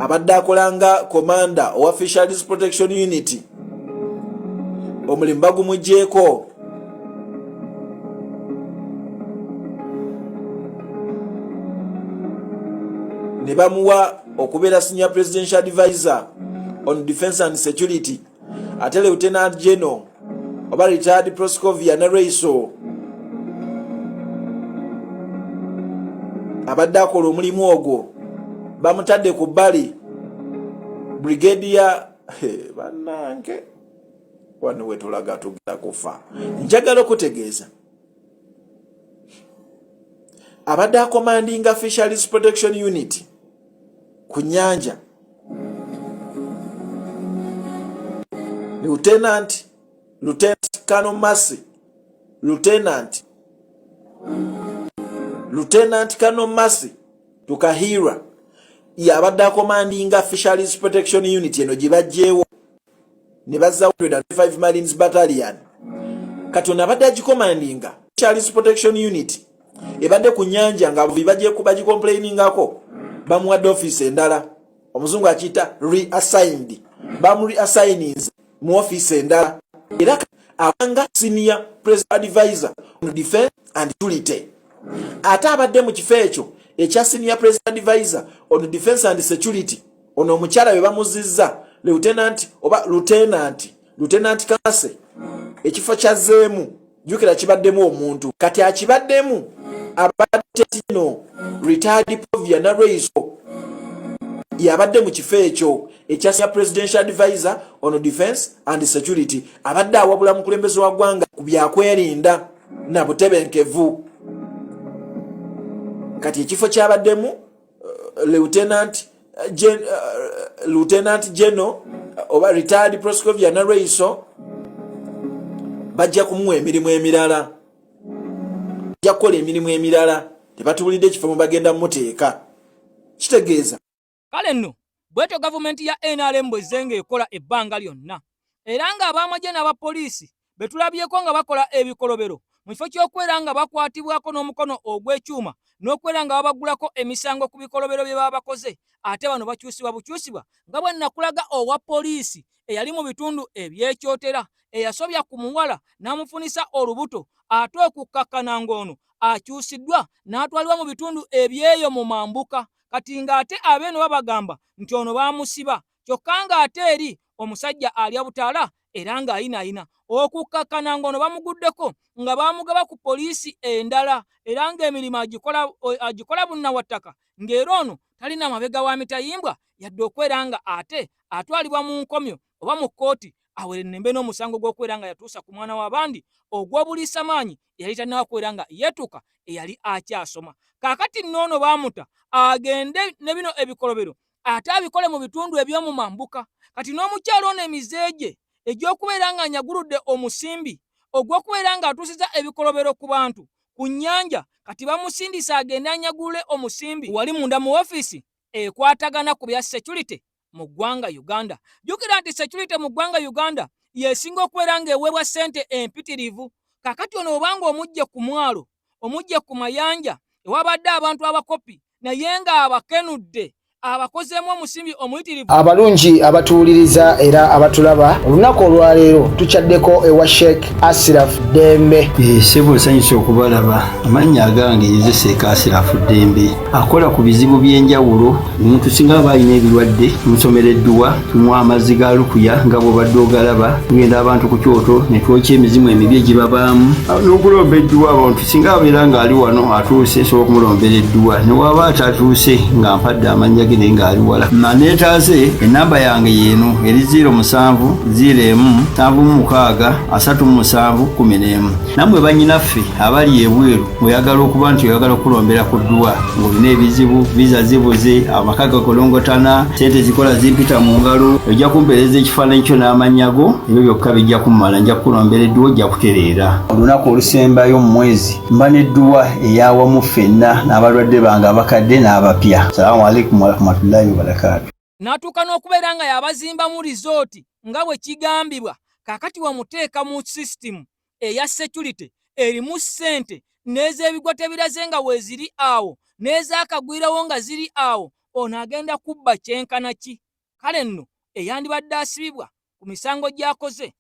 abadde akolanga komanda owa Fisheries Protection Unit omulimu bagumugyeko ne bamuwa okubeera Senior Presidential Advisor on Defense and Security ate Lieutenant General oba Retired Proscovia Nalweiso abadde akola omulimu ogwo bamutadde ku bbali. Brigadier bannange wano wetulaga tugenda kufa. Njagala okutegeeza abadde akomandinga Fisheries Protection Unit ku nnyanja Lieutenant Colonel Mase Lieutenant Colonel Mase Tukahira yabadde akomandinga Fisheries Protection Unit eno gye bajjeewo ne bazza 105 Marines Battalion. Kati ono abadde agikomandinga Fisheries Protection Unit ebadde ku nnyanja nga bajje bagicomplainingako bamuwadde office endala, omuzungu akiyita reassigned, bamu-reassigninze mu office endala era abanga Senior President Advisor on Defense and Security. Ate abadde mu kifo ekyo ekya Senior President Advisor on Defense and Security ono omukyala we bamuzizza Lieutenant Kase ekifo kyazzeemu jukira kibaddemu omuntu kati akibaddemu abadde no Retired Proscovia Nalweiso yabadde mu kifo ekyo ekya Senior Presidential Advisor on Defense and Security abadde awabula mukulembeze wa ggwanga ku byakwerinda na butebenkevu. kati ekifo kyabaddemu Lieutenant General oba retired Proscovia Naraiso bajja kumuwa emirimu emirala, bajja kukola emirimu emirala, tebatubulidde ekifo mwe bagenda muteeka. Kitegeeza kale nno bwetyo gavumenti ya NRM bwezenga ekola ebbanga lyonna, era nga ab'amagye n'abapoliisi betulabyeko nga bakola ebikolobero mu kifo ky'okwera nga bakwatibwako n'omukono ogw'ekyuma n'okwera nga babagulako emisango ku bikolobero bye baba bakoze, ate bano bakyusibwa bukyusibwa nga bwe nakulaga owa poliisi eyali mu bitundu ebyekyotera eyasobya ku muwala n'amufunisa olubuto, ate okukkakkana ng'ono akyusiddwa n'atwalibwa mu bitundu ebyeyo mu mambuka, kati ng'ate abeeno babagamba nti ono baamusiba, kyokka ng'ate eri omusajja alya butaala era ng'ayinaayina. Okukkakkana ng'ono bamuguddeko nga baamugaba ku poliisi endala era ng'emirimu agikola bunnawattaka, ng'era ono talina mabega wa mitayimbwa yadde okwera nga ate atwalibwa mu nkomyo oba mu kkooti awere nembe n'omusango gw'okwera nga yatuusa ku mwana w'abandi ogw'obuliisamaanyi eyali talina kwera nga yeetuuka eyali akyasoma. Kaakati nnoono baamuta agende ne bino ebikolobero ate abikole mu bitundu eby'omu mambuka. Kati n'omukyalo ono emizeegye egy'okubeera nga anyaguludde omusimbi ogw'okubeera nga atuusiza ebikolobero ku bantu ku nnyanja, kati bamusindisa agende anyagule omusimbi wali munda mu ofiisi ekwatagana ku bya security mu ggwanga Uganda. Jjukira nti security mu ggwanga Uganda yesinga okubeera nga eweebwa ssente empitirivu. Kaakati ono obanga omujje ku mwalo, omujje ku mayanja ewabadde abantu abakopi naye nga abakenudde abakozeemu omusimbi omuyitirivu. Abalungi abatuwuliriza era abatulaba, olunaku olwaleero tukyaddeko ewa Sheikh Ashraf Dembe. Ssebo nsanyuse okubalaba. Amannya agange ye Sheikh Ashraf Dembe, akola ku bizibu by'enjawulo. Omuntu singa aba alina ebirwadde tumusomereddwa, tumuwa amazzi ga lukuya nga bw'obadde ogalaba, tugenda abantu ku kyoto ne twokya emizimu emibi egibabaamu n'okulomba edduwa. Abantu singa abeera ng'ali wano atuuse sobola okumulombera edduwa, ne waba atatuuse nga mpadde amannya ge ngali wala manetaze enamba yange yeno eri 0701763711 namwe banyinaffe abali ebweru oyagala okuba nti oyagala okulombera ku dduwa ng'olina ebizibu visa zibuze amakaga kolongotana sente zikola zimpita mu ngalo ojja kumpereza ekifaananyi kyo n'amanyago ebyo byokka bijja kummala nja kulombera edduwa ojja kutereera olunaku olusembayo mu mwezi mba n'edduwa eyawamu ffenna n'abalwadde bange abakadde n'abapya. Salaamu alaikum warahmatullahi wabarakatuh. N'atuuka n'okubeera nga yabazimba mu rizooti nga bwe kigambibwa, kaakati wamuteeka mu sisitimu eya security erimu ssente n'ez'ebigwa tebiraze nga weeziri awo n'ezaakagwirawo nga ziri awo, ono agenda kubba kyenkana ki? Kale nno eyandibadde asibibwa ku misango gy'akoze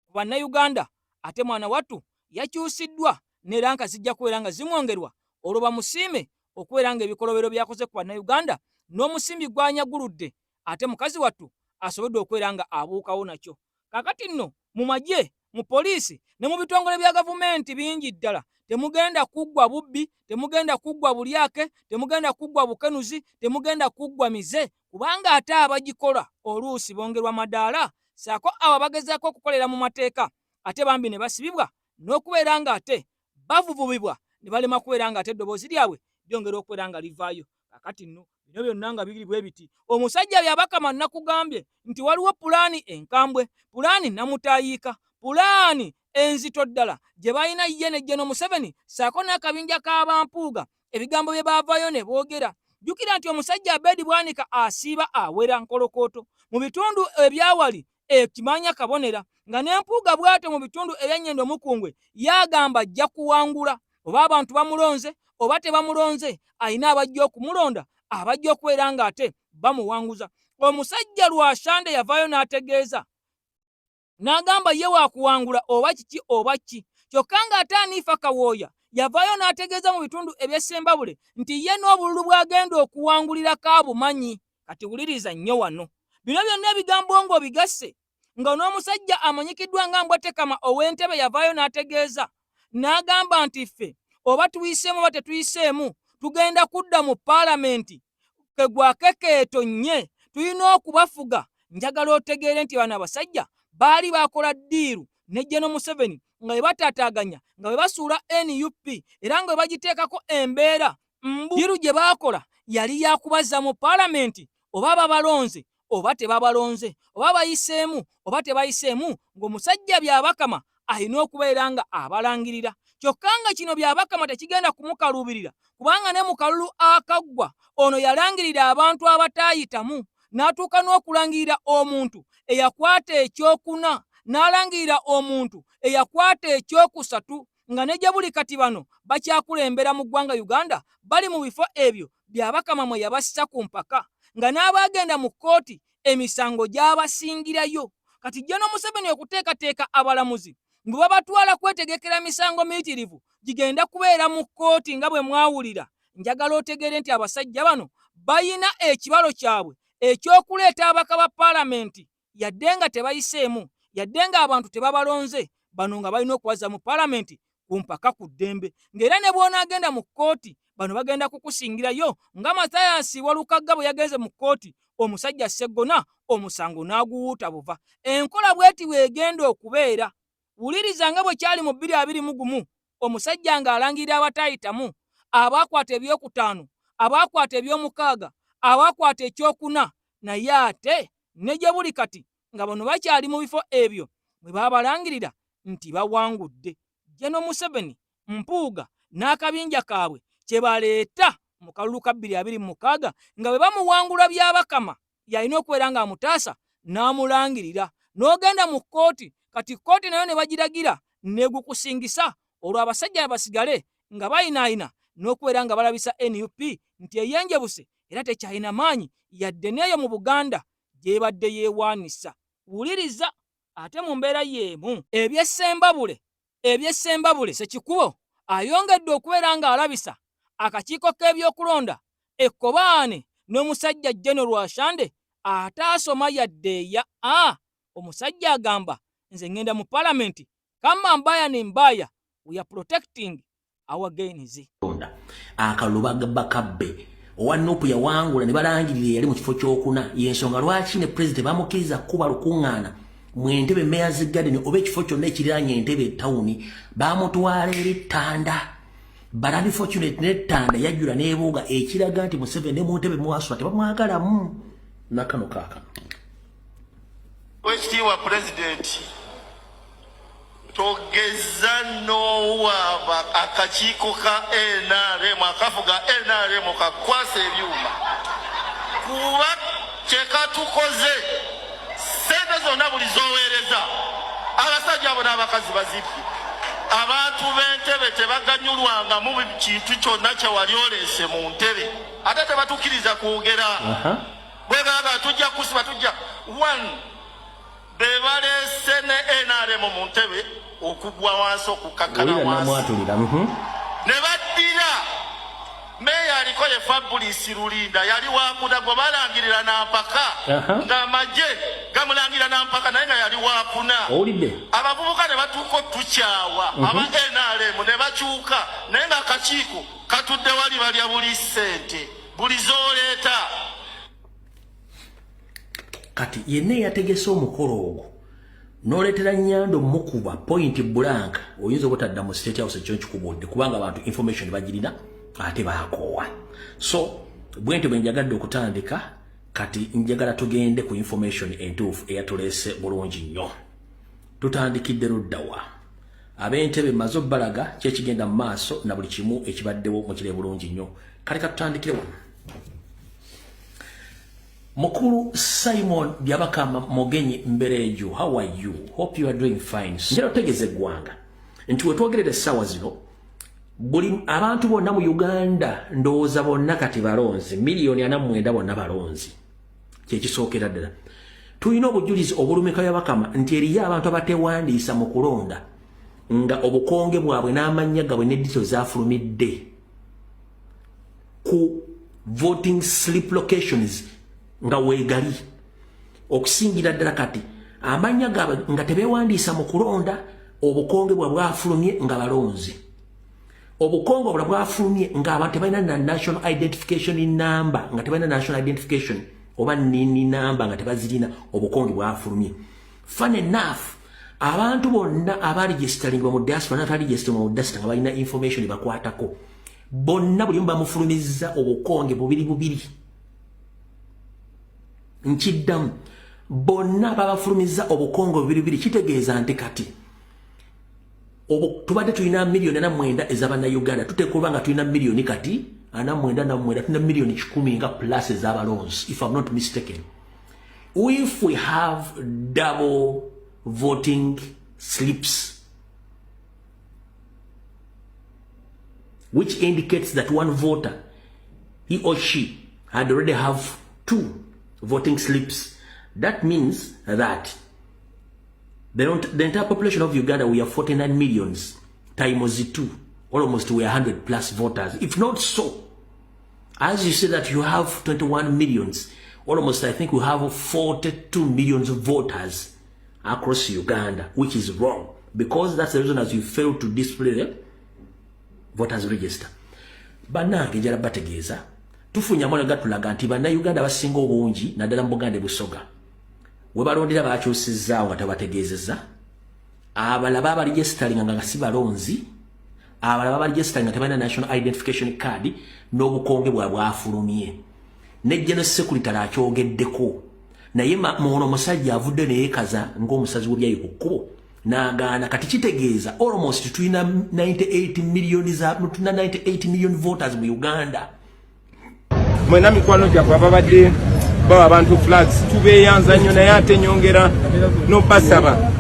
ku bannayuganda, ate mwana wattu yakyusiddwa n'eranka zijja kubeera nga zimwongerwa olwo bamusiime okubeera nga ebikolobero byakoze ku bannayuganda n'omusimbi gwanyaguludde, ate mukazi wattu asobodde okubeera nga abuukawo nakyo. Kaakati nno mu magye, mu poliisi ne mu bitongole bya gavumenti bingi ddala temugenda kuggwa bubbi, temugenda kuggwa bulyake, temugenda kuggwa bukenuzi, temugenda kuggwa mize, kubanga ate abagikola oluusi bongerwa madaala, saako abo bagezaako okukolera mu mateeka ate bambi ne basibibwa n'okubeera nga ate bavuvubibwa ne balema kubeera nga ate eddoboozi lyabwe lyongera okubeera nga livaayo. Kaakati nno bino byonna nga biri bwe biti, omusajja byabakama nakugambye nti waliwo pulaani enkambwe, pulaani namutayiika, pulaani enzito ddala gye balina ye ne General Museveni saako n'akabinja k'abampuuga ebigambo bye baavaayo ne boogera. Jjukira nti omusajja Abedi Bwanika asiiba awera nkolokooto mu bitundu ebyawali ekimanya kabonera, nga n'empuuga bw'atyo mu bitundu eby'Ennyendo Mukungwe yagamba ajja kuwangula. Oba abantu bamulonze oba tebamulonze, alina abajja okumulonda abajja okubeera nga ate bamuwanguza. Omusajja Lwashande yavaayo n'ategeeza n'agamba ye waakuwangula oba kiki oba ki, kyokka ng'ate Anifa Kawooya yavaayo n'ategeeza mu bitundu eby'Essembabule nti ye n'obululu bw'agenda okuwangulirako abumanyi. Kati wuliriza nnyo wano, bino byonna ebigambo ng'obigasse, nga n'omusajja amanyikiddwa nga Mbwatekama ow'Entebe yavaayo n'ategeeza n'agamba nti ffe oba tuyiseemu oba tetuyiseemu tugenda kudda mu paalamenti kegwakekeeto nnye, tulina okubafuga. Njagala otegeere nti bano abasajja baali bakola ddiiru ne General Museveni nga bwe bataataaganya, nga bwe basuula NUP era nga bwe bagiteekako embeera Diru gye baakola yali yakubaza mu Parliament oba babalonze oba tebabalonze oba bayiseemu oba tebayiseemu ng'omusajja Byabakama alina okubeera nga abalangirira. Kyokka nga kino Byabakama tekigenda kumukaluubirira kubanga ne mu kalulu akaggwa ono yalangirira abantu abataayitamu n'atuuka n'okulangirira omuntu eyakwata ekyokuna n'alangirira omuntu eyakwata ekyokusatu nga ne gye buli kati bano bakyakulembera mu ggwanga Uganda bali mu bifo ebyo Byabakama mwe yabassa ku mpaka nga n'abaagenda mu kkooti emisango gy'abasingirayo. Kati General Museveni okuteekateeka abalamuzi bwe babatwala kwetegekera misango miyitirivu gigenda kubeera mu kkooti nga bwe mwawulira. Njagala otegeere nti abasajja bano bayina ekibalo kyabwe ekyokuleeta abaka ba Paalamenti yadde nga tebayiseemu yadde nga abantu tebabalonze bano nga balina okubaza mu Paalamenti ku mpaka ku ddembe. Ng'era ne bw'onaagenda mu kkooti bano bagenda kukusingirayo nga Mathias Walukagga bwe yagenze mu kkooti omusajja Sseggona omusango n'aguwuuta buva. Enkola bweti bw'egenda okubeera. Wuliriza nga bwe kyali mu 2021 omusajja ng'alangirira abataayitamu abaakwata ebyokutaano abaakwata ebyomukaaga abaakwata ekyokuna naye ate ne gye buli kati nga bano bakyali mu bifo ebyo bwe baabalangirira nti bawangudde. General Museveni Mpuuga n'akabinja kaabwe kye baleeta mu kalulu ka 2026 nga bwe bamuwangula Byabakama yalina okubeera ng'amutaasa n'amulangirira n'ogenda mu kkooti. Kati kkooti nayo ne bagiragira negukusingisa olwo abasajja basigale nga bayinaayina n'okubeera nga balabisa NUP nti eyenjebuse era tekyalina maanyi yadde neeyo mu Buganda gyebadde yeewaanisa. Wuliriza ate mu mbeera y'emu eby'Essembabule Ssekikubo ayongedde okubeera ng'alabisa akakiiko k'ebyokulonda Ekkobaane n'omusajja General Ashande ataasoma yadde omusajja agamba nze ngenda mu Parliament kama mbaya ni mbaya we are protecting our gains. Akalubagabakabbe owa Nuupu yawangula ne balangirira yali mu kifo kyokuna y'ensonga lwaki ne president bamukiriza kuba lukuŋŋaana mu Entebbe Mayor's Garden oba ekifo kyonna ekiriraanye Entebbe tawuni bamutwala eri Ttanda. Barabi Fortunate ne Ttanda yajjula n'ebuuga ekiraga nti Museveni ne mu Entebbe Mwaswa tebamwagalamu. Nakano kaakano Wekitiibwa President togeza n'owaaba akakiiko ka NRM akafuga NRM kakwasa ebyuma kuba kyekatukoze sente zonna buli zoweereza abasajja abo n'abakazi bazibye abantu b'Entebbe tebaganyulwanga mu kintu kyonna kye wali oleese mu Ntebbe ate tebatukiriza kwogera bwegaga tujja kusiba tujja bebalese ne NRM mu Ntebbe okugwa wansi okukakana wansi ne baddira meya aliko ye Fabrice Rulinda yali wakuda gwe balangirira nampaka ng'amagye gamulangirira nampaka naye nga yali wakuna abavubuka ne batuuka otukyawa aba NRM ne bakyuka naye nga akakiiko katudde wali balya buli ssente buli zooleeta. Kati yenna yategese omukolo ogwo n'oleetera Nyando mukuba point blank oyinza obutadda mu State House ekyo kikubudde kubanga abantu information bagirina ate baakoowa. So bwente bwe njagadde okutandika kati njagala tugende ku information entuufu eyatuleese bulungi nnyo. Tutandikidde luddawa ab'Entebbe maze obbalaga kyekigenda mu maaso na buli kimu ekibaddewo mu kire bulungi nnyo. Kale katutandikire wano. Mukulu Simon Byabakama Mogenyi Mbereju, how are you? Hope you are doing fine. Njera otegeze eggwanga nti wetwogerera essaawa zino buli abantu bonna mu Uganda ndowooza bonna kati balonzi miliyoni 49 bonna balonzi kyekisookera ddala. Tulina obujulizi obulumika Byabakama nti eriyo abantu abatewandiisa mu kulonda nga obukonge bwabwe n'amannya gabwe n'eddito zaafulumidde ku voting slip locations nga weegali okusingira ddala kati amanya gaabwe nga tebeewandiisa mu kulonda obukonge bwa bwafulumye nga balonzi obukonge bwa bwafulumye nga abantu tebalina na national identification number nga tebalina national identification oba nini number nga tebazirina obukonge bwafulumye. Fun enough abantu bonna abaregisitaringwa mu diaspora n'ataregisitaringwa mu diaspora nga balina information bakwatako bonna buli bamufulumizza obukonge bubiri nkiddamu bonna babafulumizza obukonge bubiri kitegeeza nti kati tubadde tulina miliyoni 49 ez'abannayuganda tuteekwa nga tulina miliyoni kati 49 tulina miliyoni 10 nga plus ez'abalonzi if I'm not mistaken. If we have double voting slips, which indicates that one voter, he or she, had already have 2 voting slips, that means that the entire population of Uganda, we have 49 millions times 2, almost we are 100 plus voters. If not so, as you say that you have 21 millions, almost I think we have 42 millions of voters across Uganda, which is wrong, because that's the reason as you fail to display the voters register. Banange jala bategeeza tufunya mwana gatulaga nti bannayuganda basinga obungi naddala mu Buganda Busoga we balondera bakyusizaawo nga tabategeezezza abalaba abaregistering nga si balonzi abalaba abaregistering nga tebalina national identification card n'obukonge bwafulumye ne General Secretary akyogeddeko naye muno musajja avudde neyeekaza ng'omusazi w'ebyayi ku kkubo n'agaana kati kitegeeza almost tulina 98 million voters mu Uganda. Mwena mikwano gyaffe ababadde bawa abantu flags tubeeyanza nnyo naye ate nyongera n'obasaba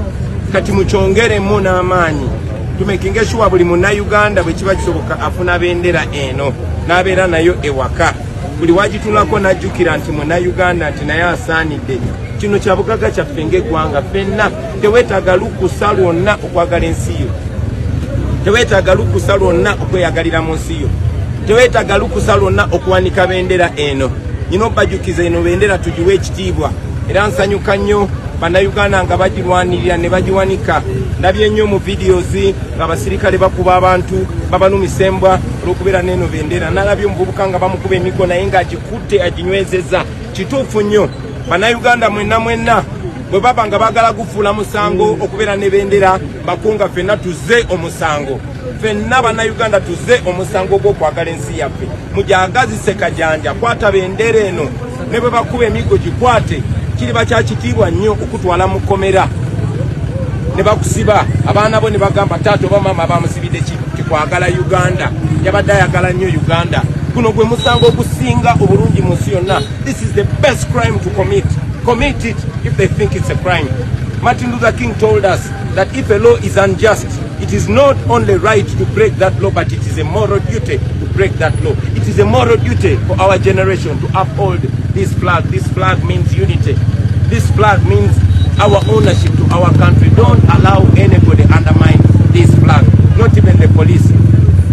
kati mukyongeremu n'amaanyi tumekinge sure buli munnayuganda bwe kiba kisoboka afuna bendera eno n'abeera nayo ewaka buli wagitunako n'ajjukira nti munnayuganda nti naye asaanidde kino kya bugagga kyaffe ng'eggwanga ffenna teweetaaga lukusa lwonna okwagala ensi yo teweetaaga lukusa lwonna okweyagalira mu nsi yo teweetaaga lukusa lwonna okuwanika bendera eno nyina obajjukiza eno bendera tugiwe ekitiibwa era nsanyuka nnyo bannayuganda nga bagirwanirira ne bagiwanika ndabye nnyo mu videos ng'abasirikale bakuba abantu babanumisa embwa olw'okubeera n'eno bendera nalabye omuvubuka nga bamukuba emigo naye ng'agikutte aginywezezza kituufu nnyo bannayuganda mwenna bwe baba nga baagala gufuula musango okubeera ne bendera bakunga ffenna tuzze omusango ffenna bannayuganda tuzze omusango gw'okwagala ensi yaffe mujagazise kajanja kwata bendera eno ne bwe bakuba emigo gikwate kiriba kya kitiibwa nnyo okutwala mu kkomera ne bakusiba abaana bo ne bagamba taata oba maama bamusibidde kikwagala Uganda yabadde ayagala nnyo Uganda guno gwe musango ogusinga obulungi mu nsi yonna. This is the best crime to commit it if they think it's a crime. Martin Luther King told us that if a law is unjust, it is not only right to break that law, but it is a moral duty to break that law. It is a moral duty for our generation to uphold this flag. This flag means unity. This flag means our ownership to our country. Don't allow anybody undermine this flag, not even the police.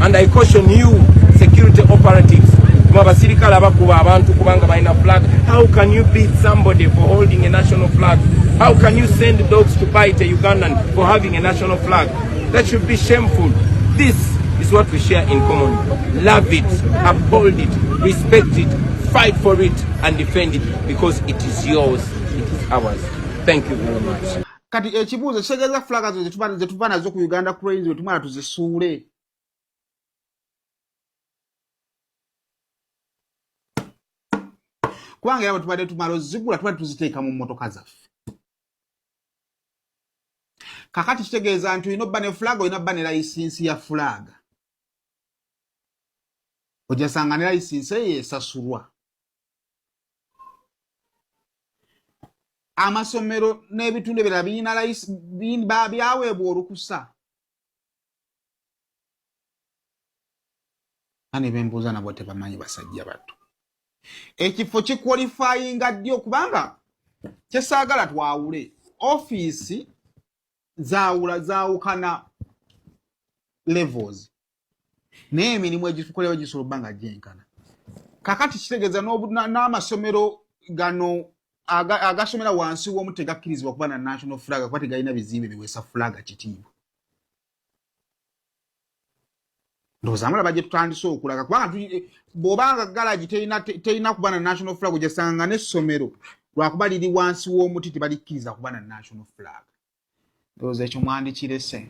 And I caution you, security operatives, mwabasirikale abakuba abantu kubanga balina flag. How can you beat somebody for holding a national flag? How can you send dogs to bite a Ugandan for having a national flag? That should be shameful. This is what we share in common. Love it, uphold it, respect it, fight for it, and defend it because it is yours, it is ours. Thank you very much. Kati ekibuuzo kitegeeza flaga zo zetuva nazo ku Uganda Cranes wetumala tuzisuule. Kubanga era tubadde tumala ozigula tubadde tuziteeka mu mmotoka zaffe. Kakati kitegeeza nti olina obba ne flaga olina obba ne layisinsi ya flaga. Ojasanga ne layisinsi eyo esasulwa. Amasomero n'ebitundu ebirala birina byaweebwa olukusa. Ani bembuuza nabo tebamanyi basajja bato. Ekifo kikwalifayinga ddyo kubanga kyesaagala twawule. Ofiisi zaawukana levels. Naye emirimu egitukolewo gisobola obba nga gyenkana. Kakati kitegeeza n'amasomero gano agasomera wansi w'omu tegakkirizibwa kuba na national flag kuba tegalina bizimbe biweesa flaga kitiibwa. Ndowooza amala bajje tutandise okulaga kubanga bw'obanga galagi terina kuba na national flag ogyasanga n'essomero lwakuba liri wansi w'omuti tebalikkiriza kuba na national flag. Ndowooza ekyo mwandikirese.